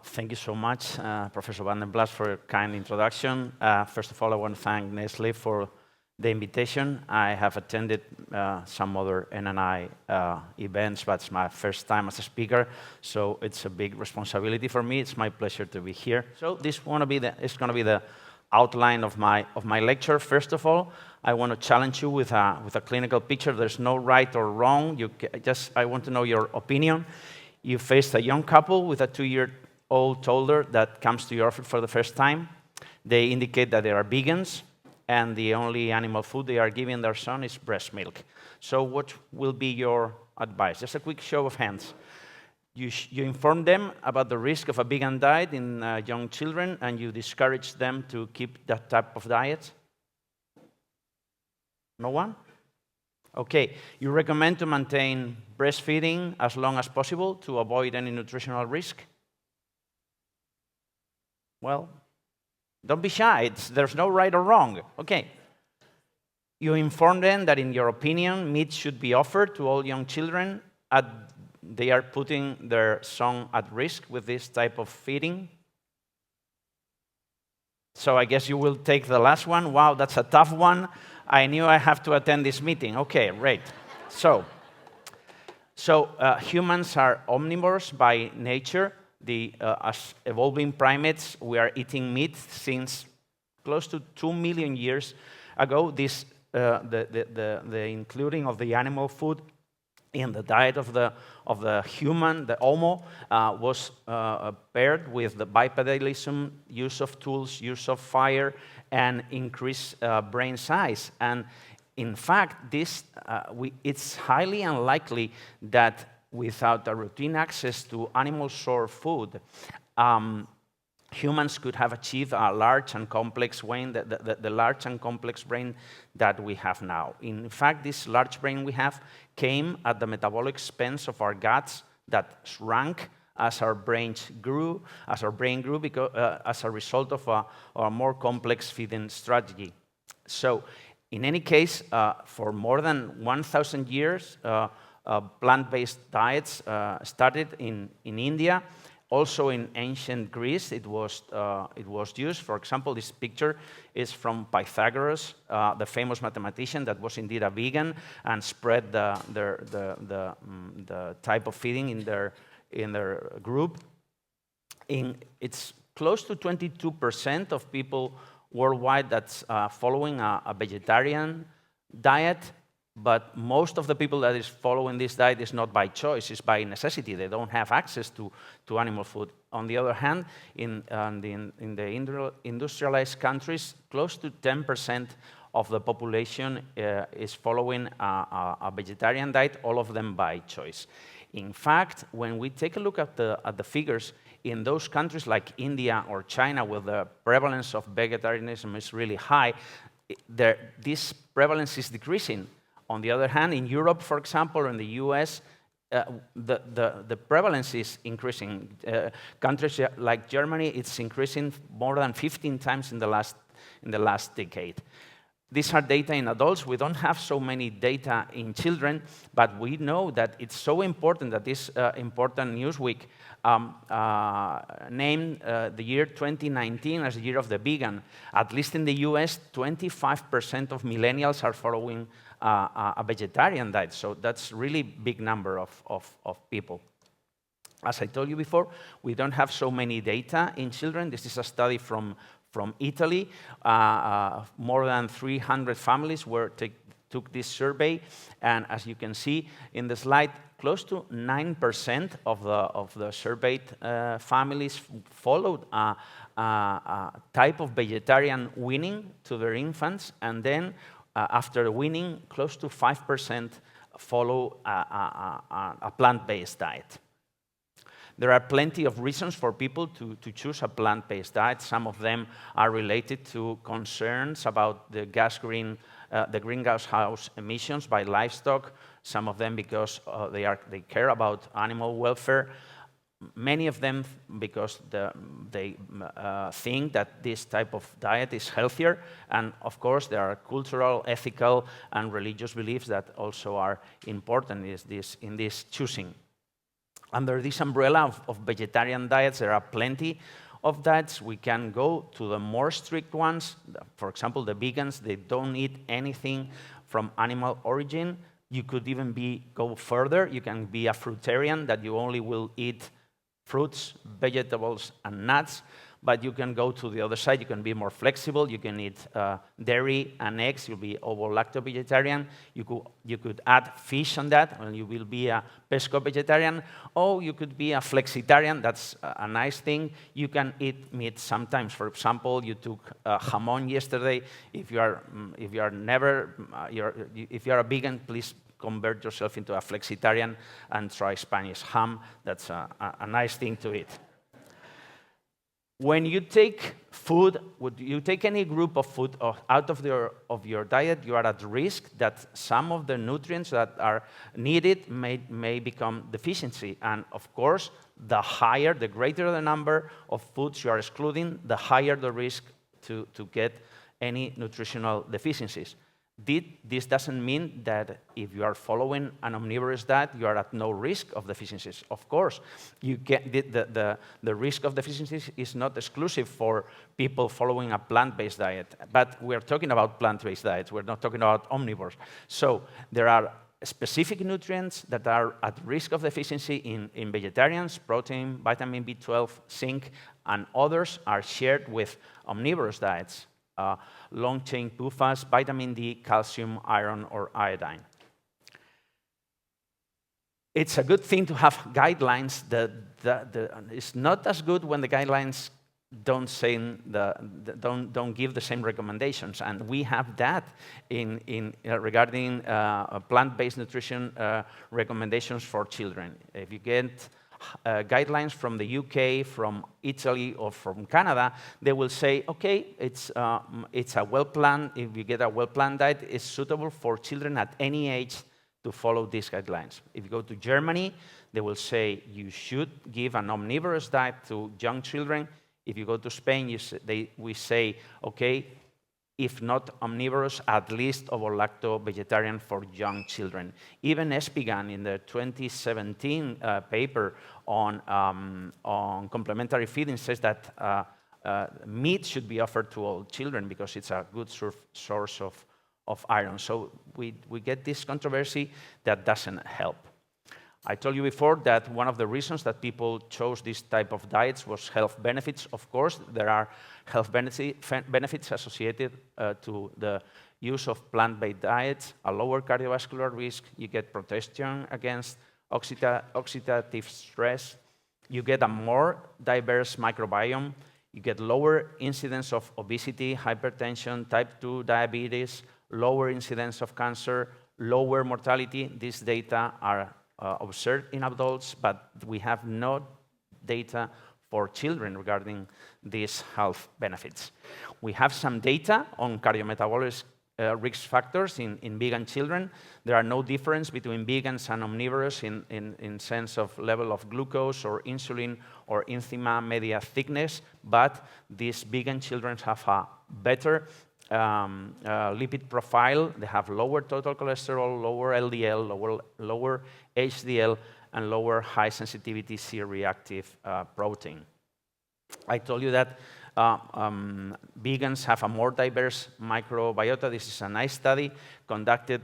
Thank you so much, Professor Van den Blas, for your kind introduction. First of all, I want to thank Nestle for the invitation. I have attended some other NNI events, but it's my first time as a speaker, so it's a big responsibility for me. It's my pleasure to be here. So this is going to be the outline of my lecture. First of all, I want to challenge you with a clinical picture. There's no right or wrong. I want to know your opinion. You faced a young couple with a 2-year-old toddler that comes to your office for the first time. They indicate that they are vegans, and the only animal food they are giving their son is breast milk. So what will be your advice? Just a quick show of hands. You inform them about the risk of a vegan diet in young children, and you discourage them to keep that type of diet? No one? Okay. You recommend to maintain breastfeeding as long as possible to avoid any nutritional risk? Well, don't be shy. There's no right or wrong. Okay. You inform them that, in your opinion, meat should be offered to all young children. They are putting their son at risk with this type of feeding. So I guess you will take the last one. Wow, that's a tough one. I knew I have to attend this meeting. Okay, great. So humans are omnivores by nature. As evolving primates, we are eating meat since close to 2 million years ago. The including of the animal food in the diet of the human, the Homo, was paired with the bipedalism, use of tools, use of fire, and increased brain size. And in fact, it's highly unlikely that without a routine access to animal source food, humans could have achieved a large and complex brain, the large and complex brain that we have now. In fact, this large brain we have came at the metabolic expense of our guts that shrank as our brain grew because, as a result of a more complex feeding strategy. So, in any case, for more than 1,000 years, plant-based diets started in India. Also in ancient Greece, it was used. For example, this picture is from Pythagoras, the famous mathematician that was indeed a vegan and spread the type of feeding in their group. It's close to 22% of people worldwide that's following a vegetarian diet. But most of the people that is following this diet is not by choice, it's by necessity. They don't have access to animal food. On the other hand, in the industrialized countries, close to 10% of the population is following a vegetarian diet, all of them by choice. In fact, when we take a look at the figures, in those countries like India or China, where the prevalence of vegetarianism is really high, this prevalence is decreasing. On the other hand, in Europe, for example, or in the US, the prevalence is increasing. Countries like Germany, it's increasing more than 15 times in the last decade. These are data in adults. We don't have so many data in children, but we know that it's so important that this important Newsweek named the year 2019 as the year of the vegan. At least in the US, 25% of millennials are following a vegetarian diet. So that's really big number of people. As I told you before, we don't have so many data in children. This is a study from Italy. More than 300 families took this survey, and as you can see in the slide, close to 9% of the surveyed families followed a type of vegetarian weaning to their infants, and then after weaning, close to 5% follow a plant-based diet. There are plenty of reasons for people to choose a plant-based diet. Some of them are related to concerns about the greenhouse emissions by livestock. Some of them because they care about animal welfare. Many of them because they think that this type of diet is healthier. And of course, there are cultural, ethical, and religious beliefs that also are important in this choosing. Under this umbrella of vegetarian diets, there are plenty of diets. We can go to the more strict ones. For example, the vegans, they don't eat anything from animal origin. You could even go further. You can be a fruitarian, that you only will eat fruits, vegetables, and nuts. But you can go to the other side. You can be more flexible. You can eat dairy and eggs. You'll be ovo-lacto-vegetarian. You could add fish on that, and you will be a pesco-vegetarian. Or you could be a flexitarian. That's a nice thing. You can eat meat sometimes. For example, you took jamon yesterday. If you are a vegan, please convert yourself into a flexitarian and try Spanish ham. That's a nice thing to eat. When you take food, you take any group of food out of your diet, you are at risk that some of the nutrients that are needed may become deficiency. And of course, the greater the number of foods you are excluding, the higher the risk to get any nutritional deficiencies. This doesn't mean that if you are following an omnivorous diet, you are at no risk of deficiencies. Of course, the risk of deficiencies is not exclusive for people following a plant-based diet, but we're talking about plant-based diets. We're not talking about omnivores. So there are specific nutrients that are at risk of deficiency in vegetarians: protein, vitamin B12, zinc, and others are shared with omnivorous diets. Long-chain PUFAs, vitamin D, calcium, iron, or iodine. It's a good thing to have guidelines. It's not as good when the guidelines don't give the same recommendations, and we have that regarding plant-based nutrition recommendations for children. If you get guidelines from the UK, from Italy, or from Canada, they will say, okay, it's a well-planned, if you get a well-planned diet, it's suitable for children at any age to follow these guidelines. If you go to Germany, they will say you should give an omnivorous diet to young children. If you go to Spain, we say, okay, if not omnivorous, at least ovo-lacto-vegetarian for young children. Even ESPGHAN, in the 2017 paper on complementary feeding, says that meat should be offered to all children because it's a good source of iron. So we get this controversy that doesn't help. I told you before that one of the reasons that people chose this type of diets was health benefits. Of course, there are health benefits associated to the use of plant-based diets, a lower cardiovascular risk, you get protection against oxidative stress, you get a more diverse microbiome, you get lower incidence of obesity, hypertension, type 2 diabetes, lower incidence of cancer, lower mortality. These data are observed in adults, but we have no data for children regarding these health benefits. We have some data on cardiometabolic risk factors in vegan children. There are no difference between vegans and omnivores in sense of level of glucose or insulin or intima media thickness, but these vegan children have a better lipid profile. They have lower total cholesterol, lower LDL, lower HDL, and lower high sensitivity C-reactive protein. I told you that vegans have a more diverse microbiota. This is a nice study conducted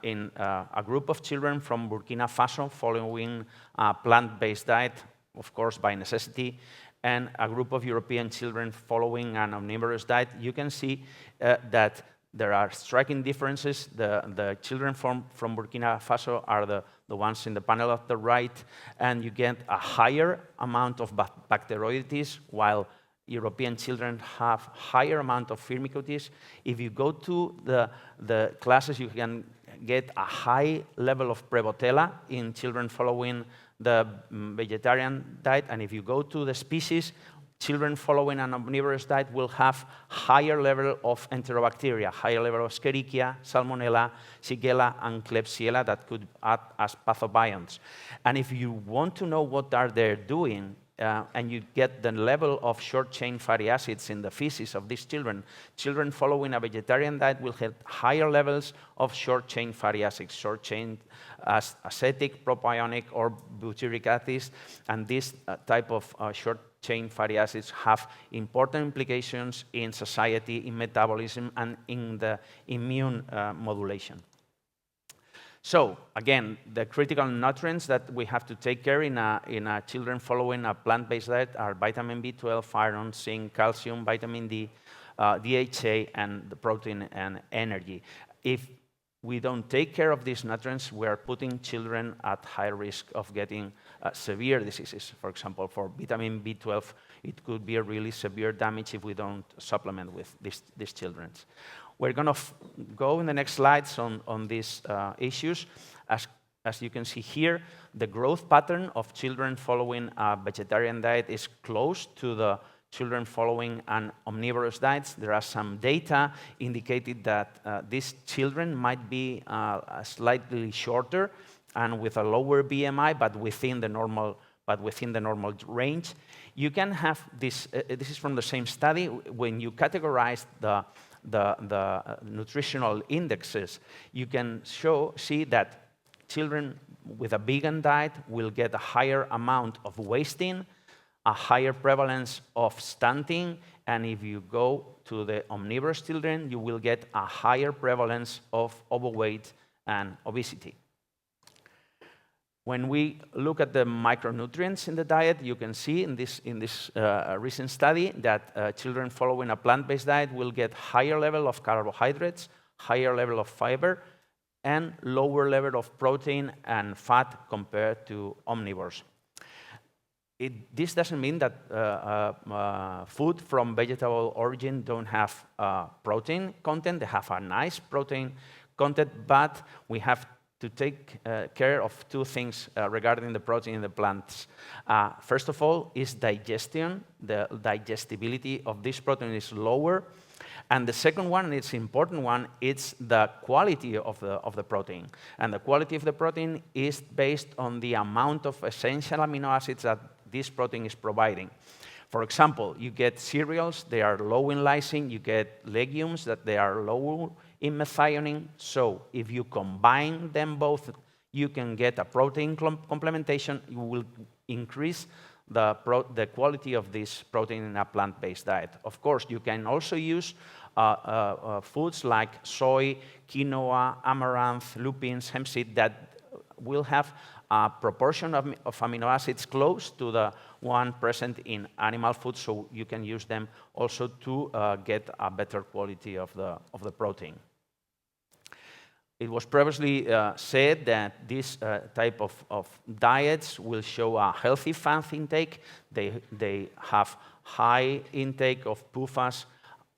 in a group of children from Burkina Faso following a plant-based diet, of course by necessity, and a group of European children following an omnivorous diet. You can see that there are striking differences. The children from Burkina Faso are the ones in the panel at the right, and you get a higher amount of bacteroidetes, while European children have higher amount of firmicutes. If you go to the classes, you can get a high level of Prevotella in children following the vegetarian diet, and if you go to the species, children following an omnivorous diet will have higher level of enterobacteria, higher level of Escherichia, Salmonella, Shigella, and Klebsiella that could act as pathobionts. And if you want to know what are they doing, and you get the level of short-chain fatty acids in the feces of these children, children following a vegetarian diet will have higher levels of short-chain fatty acids, short-chain acetic, propionic, or butyric acids, and this type of short-chain fatty acids have important implications in society, in metabolism, and in the immune modulation. So again, the critical nutrients that we have to take care in children following a plant-based diet are vitamin B12, iron, zinc, calcium, vitamin D, DHA, and the protein and energy. If we don't take care of these nutrients, we are putting children at high risk of getting severe diseases. For example, for vitamin B12, it could be a really severe damage if we don't supplement with these children. We're going to go in the next slides on these issues. As you can see here, the growth pattern of children following a vegetarian diet is close to the children following an omnivorous diet. There are some data indicating that these children might be slightly shorter and with a lower BMI, but within the normal range. You can have this. This is from the same study. When you categorize the nutritional indexes, you can see that children with a vegan diet will get a higher amount of wasting, a higher prevalence of stunting, and if you go to the omnivorous children, you will get a higher prevalence of overweight and obesity. When we look at the micronutrients in the diet, you can see in this recent study that children following a plant-based diet will get higher level of carbohydrates, higher level of fiber, and lower level of protein and fat compared to omnivores. This doesn't mean that food from vegetable origin don't have protein content. They have a nice protein content, but we have to take care of two things regarding the protein in the plants. First of all, is digestion. The digestibility of this protein is lower. And the second one, and it's an important one, it's the quality of the protein. And the quality of the protein is based on the amount of essential amino acids that this protein is providing. For example, you get cereals, they are low in lysine. You get legumes, that they are low in methionine. So if you combine them both, you can get a protein complementation. You will increase the quality of this protein in a plant-based diet. Of course, you can also use foods like soy, quinoa, amaranth, lupins, hemp seed that will have a proportion of amino acids close to the one present in animal food, so you can use them also to get a better quality of the protein. It was previously said that this type of diets will show a healthy fat intake. They have high intake of PUFAs,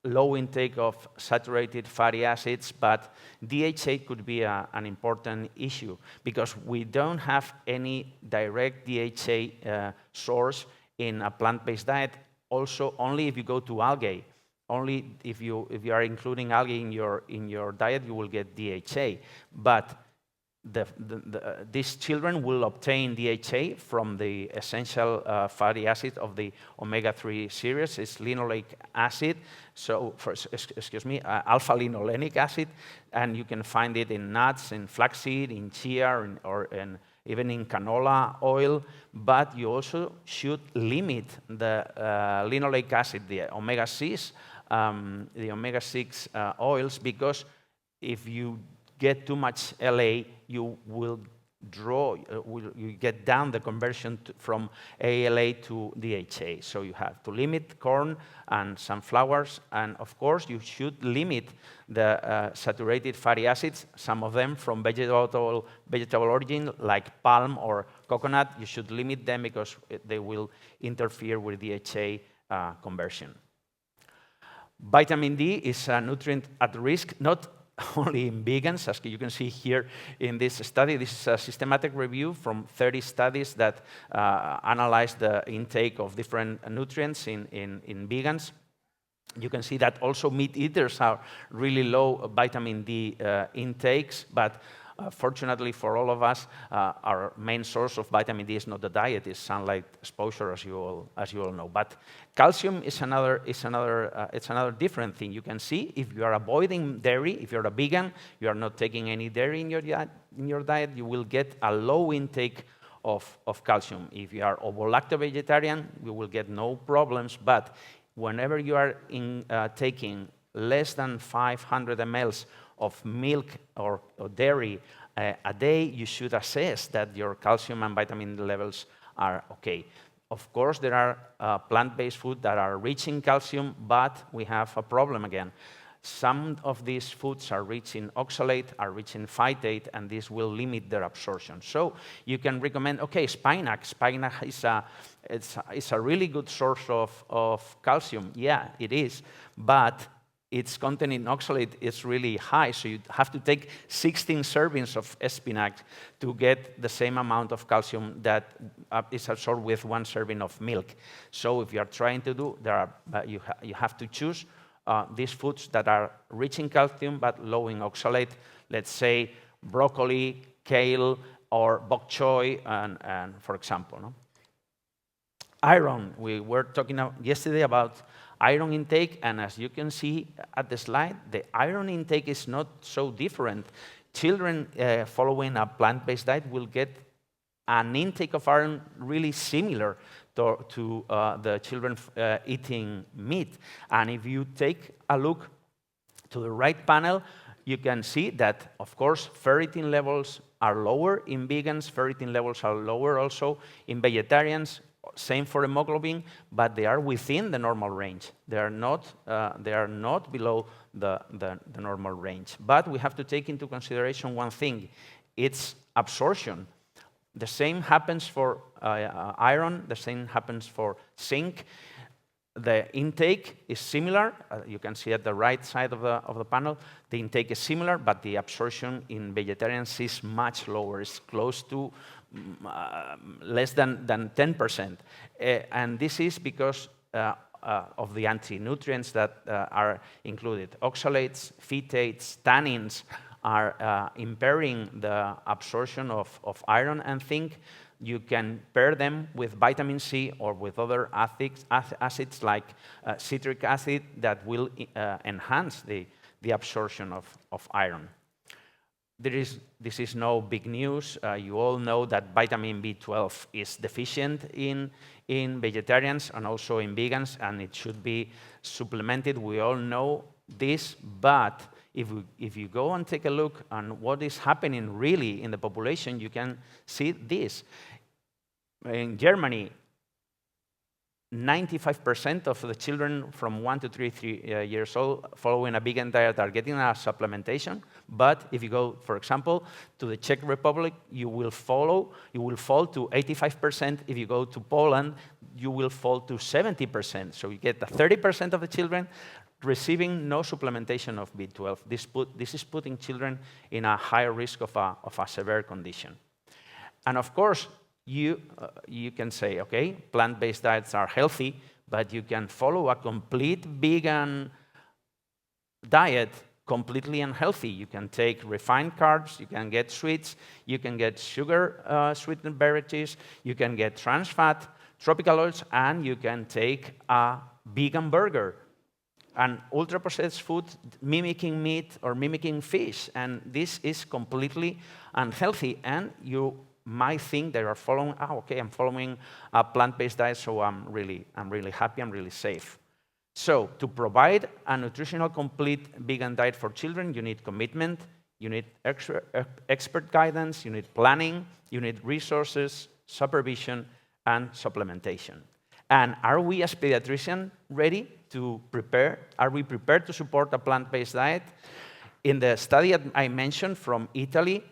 low intake of saturated fatty acids, but DHA could be an important issue because we don't have any direct DHA source in a plant-based diet. Also, only if you go to algae. Only if you are including algae in your diet, you will get DHA. But these children will obtain DHA from the essential fatty acid of the omega-3 series. It's linoleic acid. So, alpha-linolenic acid, and you can find it in nuts, in flaxseed, in chia, or even in canola oil. But you also should limit the linoleic acid, the omega-6. The omega-6 oils, because if you get too much LA, you will you get down the conversion from ALA to DHA. So you have to limit corn and sunflowers, and of course you should limit the saturated fatty acids, some of them from vegetable origin, like palm or coconut. You should limit them because they will interfere with DHA conversion. Vitamin D is a nutrient at risk, not only in vegans, as you can see here in this study. This is a systematic review from 30 studies that analyzed the intake of different nutrients in vegans. You can see that also meat eaters are really low vitamin D intakes, but Fortunately for all of us, our main source of vitamin D is not the diet, it's sunlight exposure, as you all know. But calcium is another different thing. You can see if you are avoiding dairy, if you're a vegan, you are not taking any dairy in your diet, you will get a low intake of calcium. If you are ovo-lacto-vegetarian, you will get no problems, but whenever you are taking less than 500 ml of milk or dairy a day, you should assess that your calcium and vitamin D levels are okay. Of course, there are plant-based foods that are rich in calcium, but we have a problem again. Some of these foods are rich in oxalate, are rich in phytate, and this will limit their absorption. So you can recommend, okay, spinach. Spinach is a really good source of calcium. Yeah, it is, but its content in oxalate is really high, so you have to take 16 servings of spinach to get the same amount of calcium that is absorbed with 1 serving of milk. So if you are trying to do, you have to choose these foods that are rich in calcium but low in oxalate, let's say broccoli, kale, or bok choy, and for example. No? Iron, we were talking yesterday about iron intake, and as you can see at the slide, the iron intake is not so different. Children following a plant-based diet will get an intake of iron really similar to the children eating meat. And if you take a look to the right panel, you can see that, of course, ferritin levels are lower in vegans, ferritin levels are lower also in vegetarians, same for hemoglobin, but they are within the normal range. They are not below the normal range. But we have to take into consideration one thing, it's absorption. The same happens for iron, the same happens for zinc. The intake is similar. You can see at the right side of the panel, the intake is similar, but the absorption in vegetarians is much lower. It's close to less than 10%. And this is because of the anti-nutrients that are included. Oxalates, phytates, tannins are impairing the absorption of iron and zinc. You can pair them with vitamin C or with other acids like citric acid that will enhance the absorption of iron. This is no big news. You all know that vitamin B12 is deficient in vegetarians and also in vegans, and it should be supplemented. We all know this, but if you go and take a look on what is happening really in the population, you can see this. In Germany, 95% of the children from 1 to 3 years old following a vegan diet are getting a supplementation. But if you go, for example, to the Czech Republic, you will fall to 85%. If you go to Poland, you will fall to 70%. So you get 30% of the children receiving no supplementation of B12. This is putting children in a higher risk of a severe condition. And of course, you can say, okay, plant-based diets are healthy, but you can follow a complete vegan diet completely unhealthy. You can take refined carbs, you can get sweets, you can get sugar-sweetened beverages, you can get trans fat, tropical oils, and you can take a vegan burger. An ultra-processed food mimicking meat or mimicking fish, and this is completely unhealthy. And you might think they are following, okay, I'm following a plant-based diet, so I'm really happy, I'm really safe. So to provide a nutritional complete vegan diet for children, you need commitment, you need expert guidance, you need planning, you need resources, supervision, and supplementation. And are we as pediatricians ready to prepare? Are we prepared to support a plant-based diet? In the study I mentioned from Italy,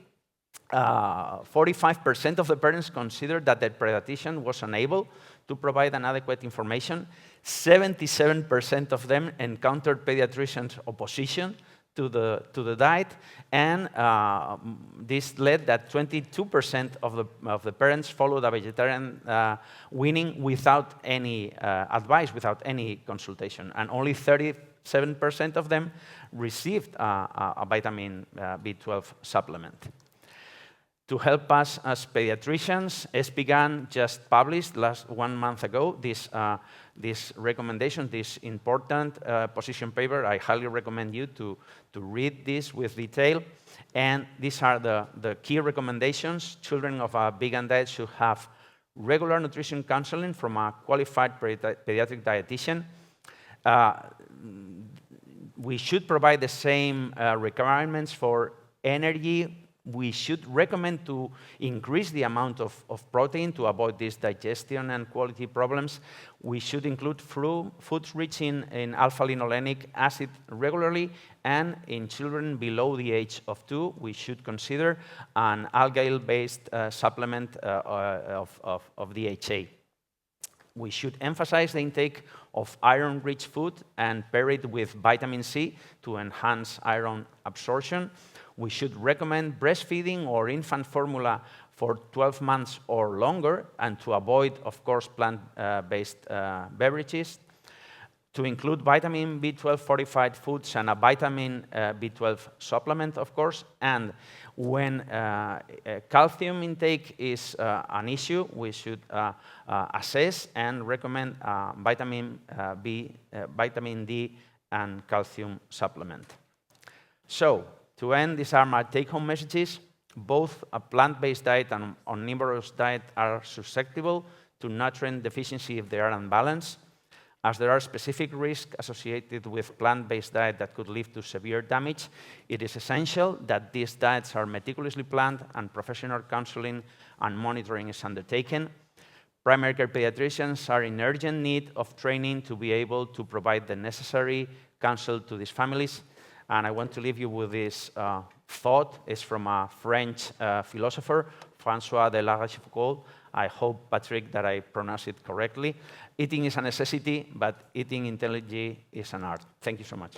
45% of the parents considered that their pediatrician was unable to provide an adequate information. 77% of them encountered pediatricians' opposition to the diet, and this led that 22% of the parents followed a vegetarian weaning without any advice, without any consultation, and only 37% of them received a vitamin B12 supplement. To help us as pediatricians, ESPGAN just published 1 month ago this recommendation, this important position paper. I highly recommend you to read this with detail. And these are the key recommendations. Children of a vegan diet should have regular nutrition counseling from a qualified pediatric dietitian. We should provide the same requirements for energy. We should recommend to increase the amount of protein to avoid these digestion and quality problems. We should include foods rich in alpha-linolenic acid regularly, and in children below the age of 2, we should consider an algal-based supplement of DHA. We should emphasize the intake of iron-rich food and pair it with vitamin C to enhance iron absorption. We should recommend breastfeeding or infant formula for 12 months or longer, and to avoid, of course, plant-based beverages. To include vitamin B12 fortified foods and a vitamin B12 supplement, of course. And when calcium intake is an issue, we should assess and recommend vitamin D and calcium supplement. So, to end, these are my take-home messages. Both a plant-based diet and omnivorous diet are susceptible to nutrient deficiency if they are unbalanced. As there are specific risks associated with plant-based diet that could lead to severe damage, it is essential that these diets are meticulously planned and professional counseling and monitoring is undertaken. Primary care pediatricians are in urgent need of training to be able to provide the necessary counsel to these families. And I want to leave you with this thought. It's from a French philosopher, François de La Rochefoucauld. I hope, Patrick, that I pronounced it correctly. Eating is a necessity, but eating intelligently is an art. Thank you so much.